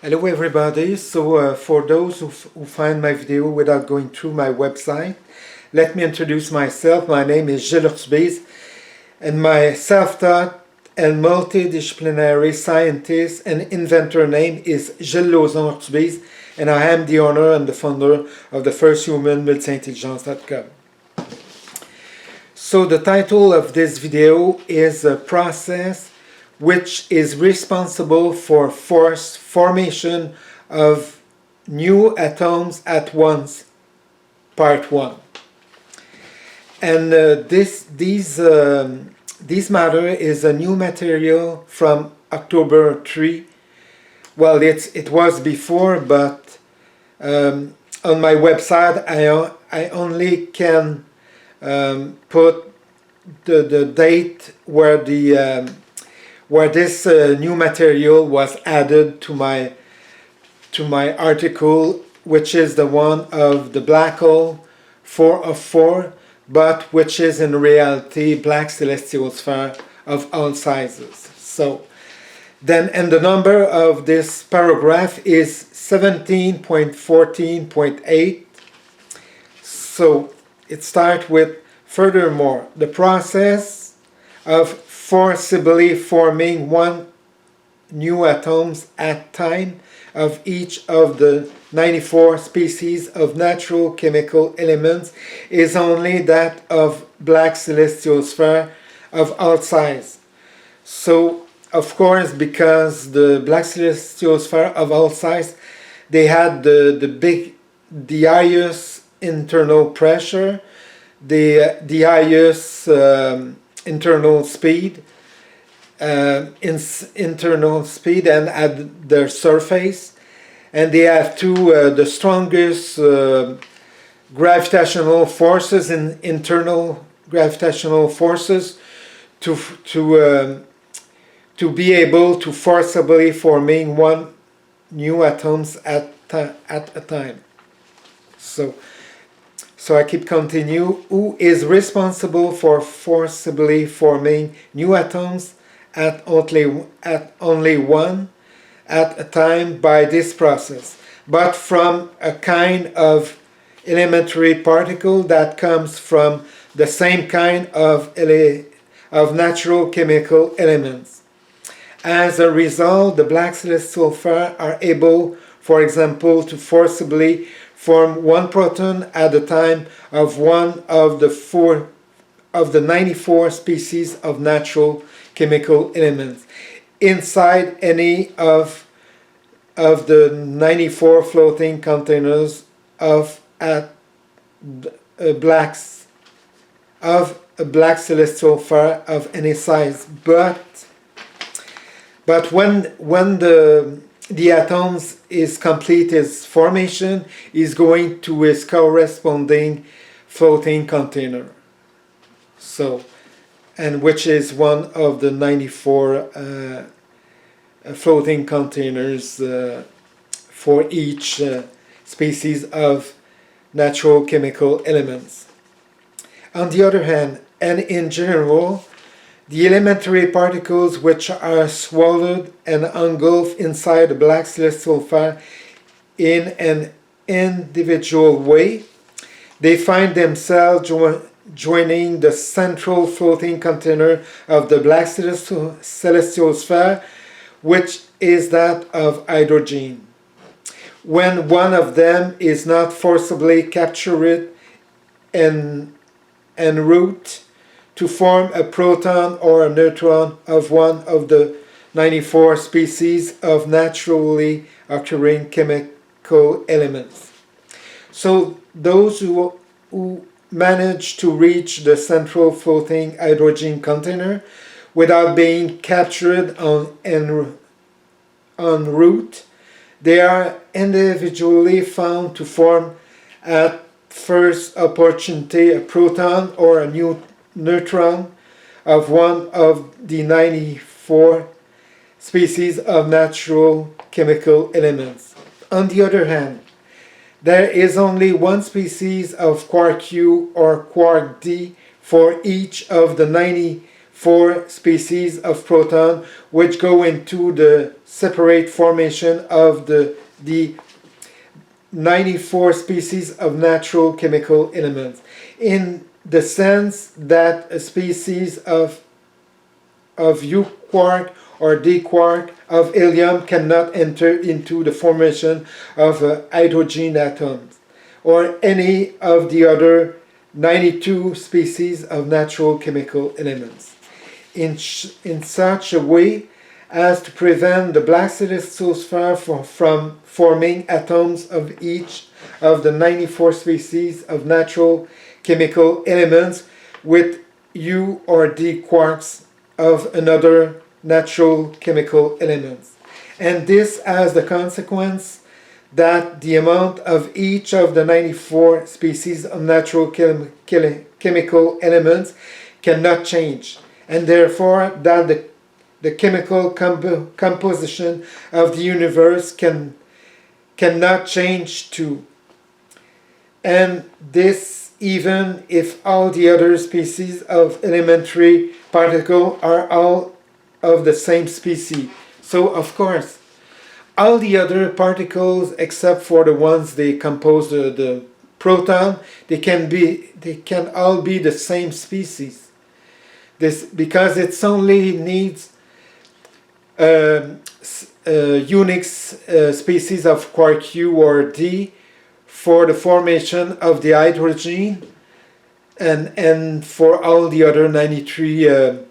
Hello everybody, so for those who find my video without going through my website, let me introduce myself. My name is Gilles Ortubise, and my self-taught and multidisciplinary scientist and inventor name is Gilles Lauzon Ortubise, and I am the owner and the founder of the first human multi-intelligence.com. So the title of this video is a process which is responsible for forced formation of new atoms at once, part 1. And this matter is a new material from October 3. Well, it was before, but on my website I only can put the date where this new material was added to my article, which is the one of the black hole 4 of 4, but which is in reality black celestial sphere of all sizes. So then, and the number of this paragraph is 17.14.8. So it starts with, furthermore, the process of forcibly forming one new atoms at time of each of the 94 species of natural chemical elements is only that of black celestial sphere of all size. So, of course, because the black celestial sphere of all size, they had the highest internal pressure, the highest internal speed, internal speed, and at their surface, and they have the strongest gravitational forces and internal gravitational forces to be able to forcibly forming one new atoms at a time. So I keep continue. Who is responsible for forcibly forming new atoms at only one at a time by this process, but from a kind of elementary particle that comes from the same kind of natural chemical elements. As a result, the black celestial sphere are able, for example, to forcibly form one proton at a time of one of the 94 species of natural chemical elements inside any of the 94 floating containers of a black celestial sphere of any size. But when the atoms is complete its formation, is going to its corresponding floating container. So, and which is one of the 94 floating containers for each species of natural chemical elements. On the other hand, and in general, the elementary particles which are swallowed and engulfed inside the black celestial sphere in an individual way, they find themselves joining the central floating container of the black celestial sphere, which is that of hydrogen. When one of them is not forcibly captured en route to form a proton or a neutron of one of the 94 species of naturally occurring chemical elements. So those who manage to reach the central floating hydrogen container without being captured en route, they are individually found to form at first opportunity a proton or a neutron of one of the 94 species of natural chemical elements. On the other hand, there is only one species of quark U or quark D for each of the 94 4 species of proton, which go into the separate formation of the 94 species of natural chemical elements, in the sense that a species of U quark or D quark of helium cannot enter into the formation of hydrogen atoms, or any of the other 92 species of natural chemical elements, in such a way as to prevent the black celestial from forming atoms of each of the 94 species of natural chemical elements with U or D quarks of another natural chemical elements. And this has the consequence that the amount of each of the 94 species of natural chemical elements cannot change, and therefore that the chemical composition of the universe cannot change too. And this even if all the other species of elementary particles are all of the same species. So of course, all the other particles, except for the ones they compose the proton, they can all be the same species. This because it only needs unique species of quark U or D for the formation of the hydrogen, and for all the other 93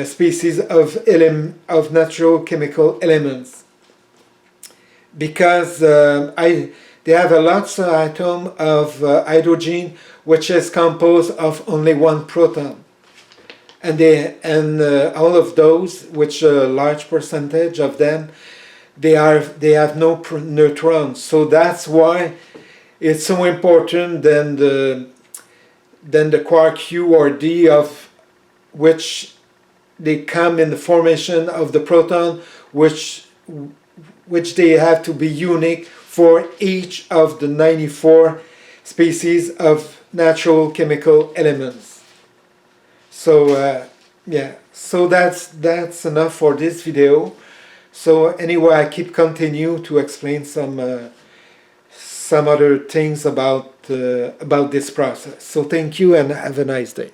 species of natural chemical elements, because they have a lots of atom of hydrogen which is composed of only one proton, and all of those, which a large percentage of them, they have no neutrons. So that's why it's so important than the quark U or D, of which they come in the formation of the proton, which they have to be unique for each of the 94 species of natural chemical elements. So yeah, so that's enough for this video. So anyway, I continue to explain some other things about this process. So thank you and have a nice day.